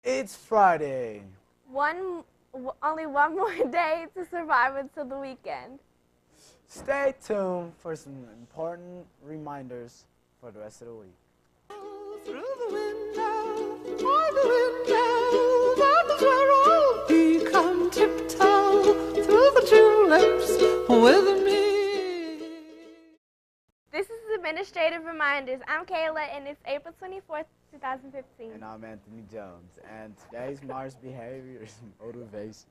It's Friday. Only one more day to survive until the weekend. Stay tuned for some important reminders for the rest of the week. Through the window, by the window, that is where I'll be. Come tiptoe through the tulips with me. This is Administrative Reminders. I'm Kayla, and it's April 24th, 2015. And I'm Anthony Jones. And today's Mars behavior is motivation.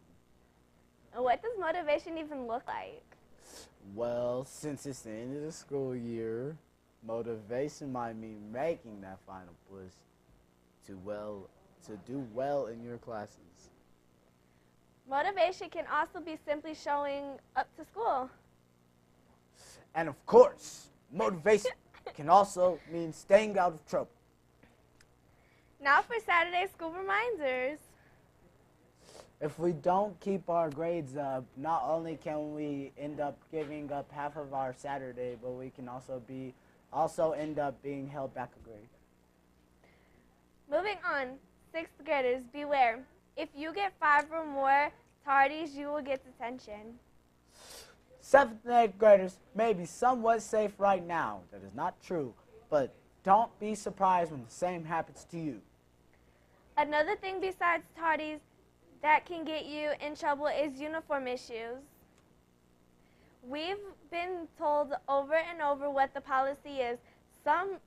What does motivation even look like? Well, since it's the end of the school year, motivation might mean making that final push to do well in your classes. Motivation can also be simply showing up to school. And of course, motivation can also mean staying out of trouble. Now for Saturday school reminders. If we don't keep our grades up, not only can we end up giving up half of our Saturday, but we can also end up being held back a grade. Moving on, 6th graders, beware. If you get 5 or more tardies, you will get detention. 7th and 8th graders may be somewhat safe right now. That is not true, but don't be surprised when the same happens to you. Another thing besides tardies that can get you in trouble is uniform issues. We've been told over and over what the policy is. Some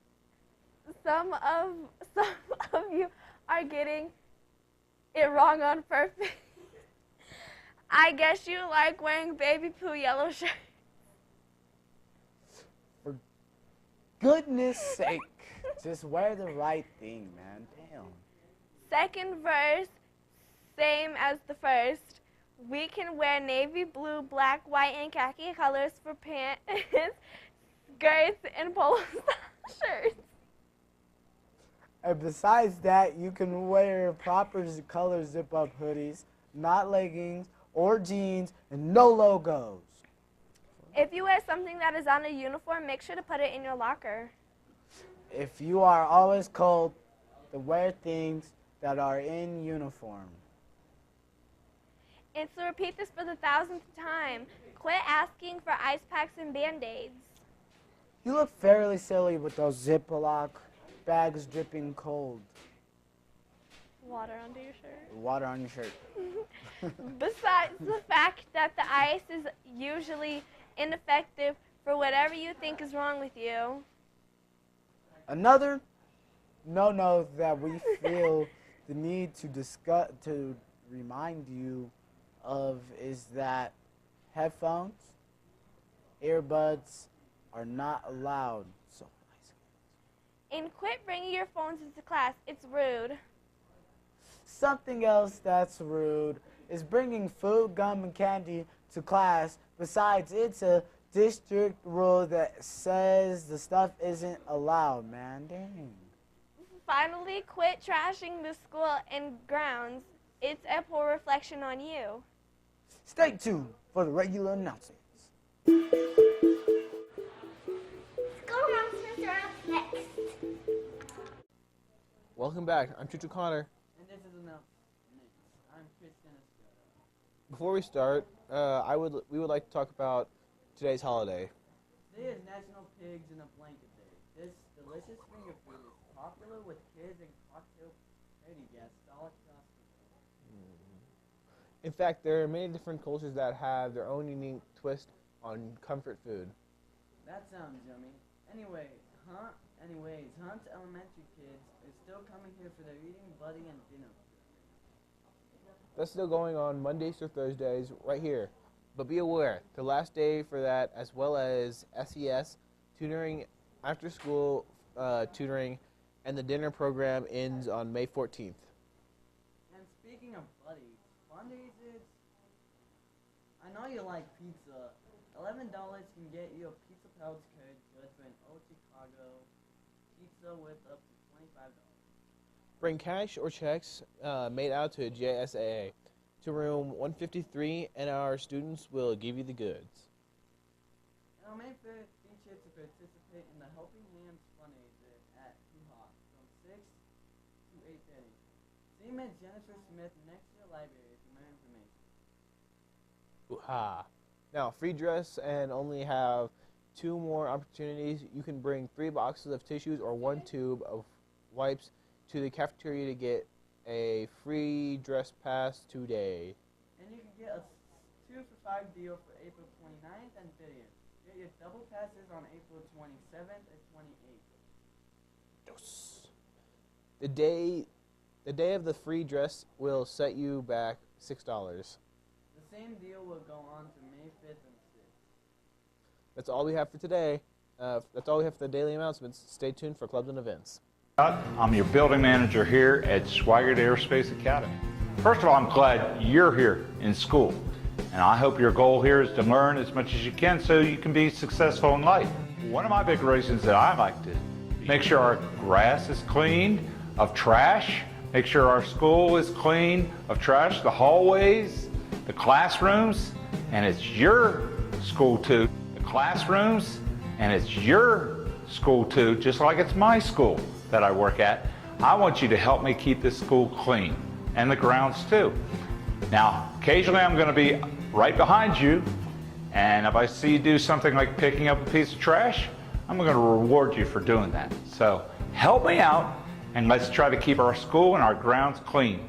of you are getting it wrong on purpose. I guess you like wearing baby poo yellow shirts. For goodness sake, just wear the right thing, man. Damn. Second verse, same as the first. We can wear navy blue, black, white, and khaki colors for pants, skirts, and polo shirts. And besides that, you can wear proper color zip-up hoodies, not leggings or jeans, and no logos. If you wear something that is on a uniform, make sure to put it in your locker. If you are always cold, then wear things that are in uniform. And to repeat this for the 1000th time, quit asking for ice packs and Band-Aids. You look fairly silly with those Ziploc bags dripping cold. Water under your shirt. Water on your shirt. Besides the fact that the ice is usually ineffective for whatever you think is wrong with you. Another no-no that we feel the need to remind you of is that headphones, earbuds are not allowed. So nice. And quit bringing your phones into class. It's rude. Something else that's rude is bringing food, gum, and candy to class. Besides, it's a district rule that says the stuff isn't allowed, man. Dang. Finally, quit trashing the school and grounds. It's a poor reflection on you. Stay tuned for the regular announcements. School announcements are up next. Welcome back. I'm Tutu Connor. And this is enough. I'm Kristen Estrada. Before we start, we would like to talk about today's holiday. Today is National Pigs in a Blanket Day. This delicious finger food is popular with kids and cocktail party guests all across the world. In fact, there are many different cultures that have their own unique twist on comfort food. That sounds yummy. Anyways, Hunt Elementary kids is still coming here for their eating, buddy, and dinner. That's still going on Mondays through Thursdays right here. But be aware, the last day for that, as well as SES, tutoring, after-school tutoring, and the dinner program ends on May 14th. And speaking of buddies, Mondays I know you like pizza. $11 can get you a pizza pouch code good for an old Chicago pizza with up to $25. Bring cash or checks made out to JSAA to room 153, and our students will give you the goods. And our main feature to participate in the Helping Hands fundraiser at Hoo-Ha from 6 to 8:30. Email Jennifer Smith next to the library for more information. Ooh-ha. Now, free dress and only have 2 more opportunities. You can bring 3 boxes of tissues or 1 tube of wipes to the cafeteria to get a free dress pass today. And you can get a 2 for $5 deal for April 29th and 30th. Get your double passes on April 27th and 28th. Yes. The day of the free dress will set you back $6. The same deal will go on to May 5th and 6th. That's all we have for today. That's all we have for the daily announcements. Stay tuned for clubs and events. I'm your building manager here at Swigert Aerospace Academy. First of all, I'm glad you're here in school. And I hope your goal here is to learn as much as you can so you can be successful in life. One of my big reasons that I like to make sure our grass is clean of trash, make sure our school is clean of trash, the hallways, the classrooms, and it's your school too. The classrooms, and it's your school too, just like it's my school that I work at. I want you to help me keep this school clean, and the grounds too. Now, occasionally I'm going to be right behind you, and if I see you do something like picking up a piece of trash, I'm going to reward you for doing that. So help me out, and let's try to keep our school and our grounds clean.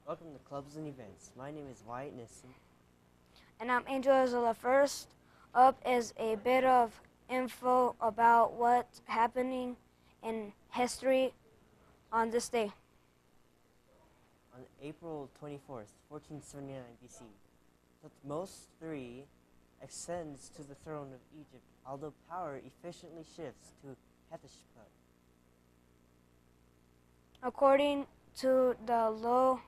Welcome to Clubs and Events. My name is Wyatt Nissen. And I'm Angel Azula. First up is a bit of info about what's happening in history on this day. On April 24th, 1479 BC, Thutmose III ascends to the throne of Egypt, although power efficiently shifts to Hatshepsut. According to the low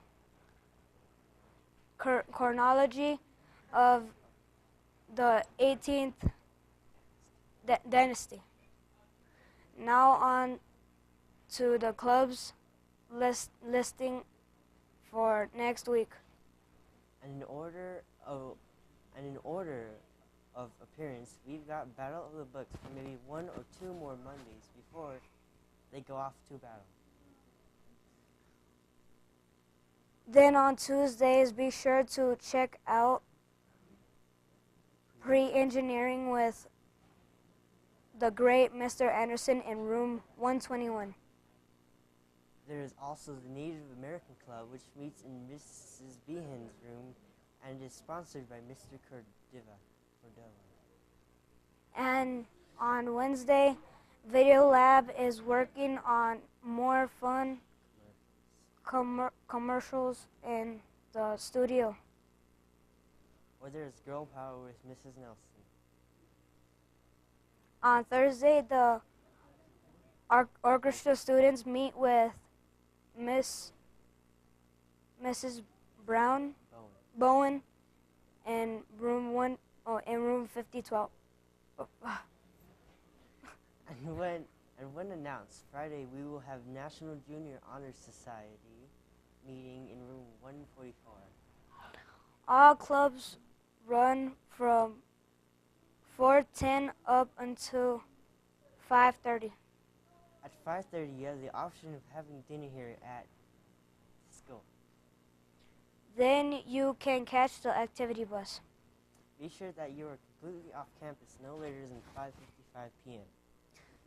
chronology of the 18th dynasty. Now on to the club's listing for next week. And in order of appearance, we've got Battle of the Books for maybe 1 or 2 more Mondays before they go off to battle. Then on Tuesdays, be sure to check out Pre-Engineering with the great Mr. Anderson in room 121. There is also the Native American Club, which meets in Mrs. Behan's room and is sponsored by Mr. Cordova. And on Wednesday, Video Lab is working on more fun commercials in the studio. Or there's Girl Power with Mrs. Nelson. On Thursday, the orchestra students meet with Mrs. Bowen in room 5012. And when announced, Friday we will have National Junior Honor Society meeting in room 144. All clubs run from 4:10 up until 5:30. At 5:30, you have the option of having dinner here at school. Then you can catch the activity bus. Be sure that you are completely off campus no later than 5:55 p.m.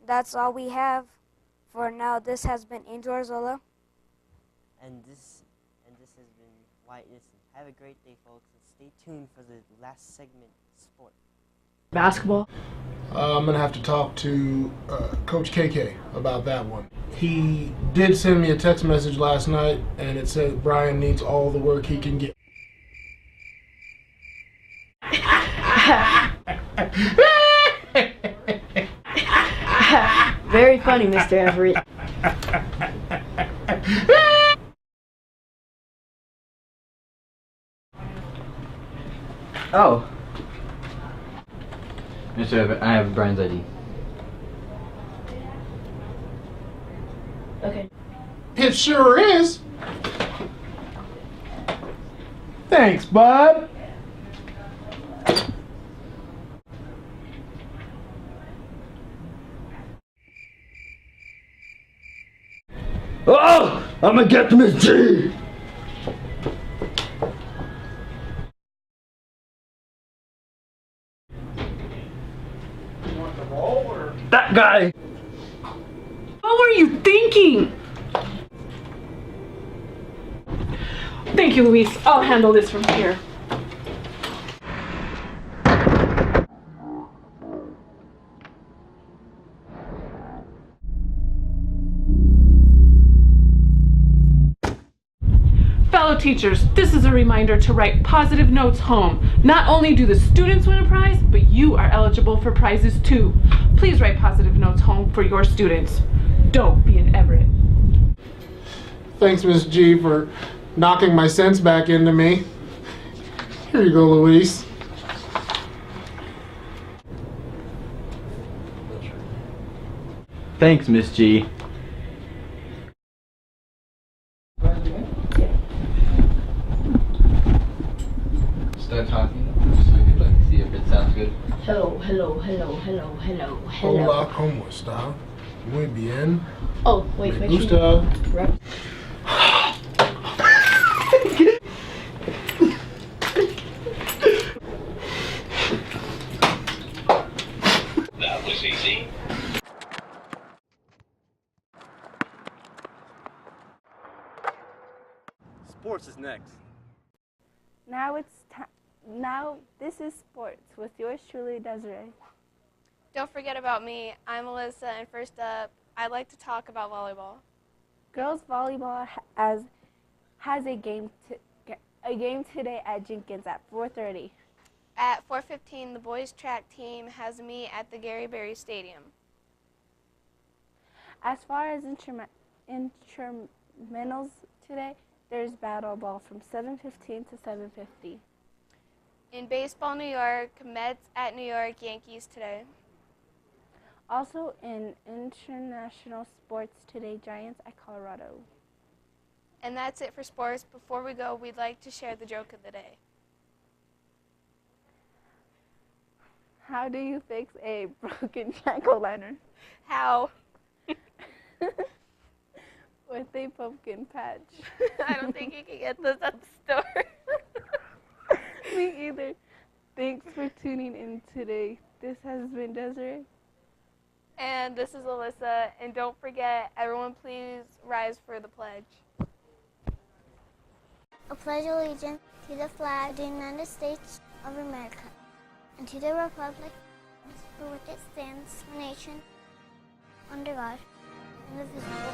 That's all we have for now. This has been Angel Arzola. And this has been Wyatt Nissen. Have a great day, folks, and stay tuned for the last segment, sport. Basketball? I'm going to have to talk to Coach KK about that one. He did send me a text message last night, and it said Brian needs all the work he can get. Very funny, Mr. Everett. Oh. Mr. Everett, I have Brian's ID. Okay. It sure is. Thanks, bud. Oh, I'm gonna get to Miss G. That guy. What were you thinking? Thank you, Luis. I'll handle this from here. Fellow teachers, this is a reminder to write positive notes home. Not only do the students win a prize, but you are eligible for prizes too. Please write positive notes home for your students. Don't be an Everett. Thanks, Miss G, for knocking my sense back into me. Here you go, Luis. Thanks, Miss G. Start talking so we could like see if it sounds good. Hello, hello, hello, hello, hello, hello. Hola, ¿cómo está? Muy bien. Oh, wait, Me wait. gusta. Right. That was easy. Sports is next. Now this is sports with yours truly, Desiree. Don't forget about me. I'm Alyssa, and first up, I'd like to talk about volleyball. Girls volleyball has a game today at Jenkins at 4:30. At 4:15, the boys track team has a meet at the Gary Berry Stadium. As far as intramurals today, there's battle ball from 7:15 to 7:50. In baseball, New York, Mets at New York, Yankees today. Also in international sports today, Giants at Colorado. And that's it for sports. Before we go, we'd like to share the joke of the day. How do you fix a broken jack-o'-lantern? How? With a pumpkin patch. I don't think you can get this at the store. Me either. Thanks for tuning in today. This has been Desiree. And this is Alyssa. And don't forget, everyone please rise for the pledge. I pledge allegiance to the flag of the United States of America and to the republic for which it stands, one nation, under God, indivisible,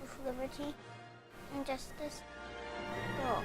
with liberty and justice for all.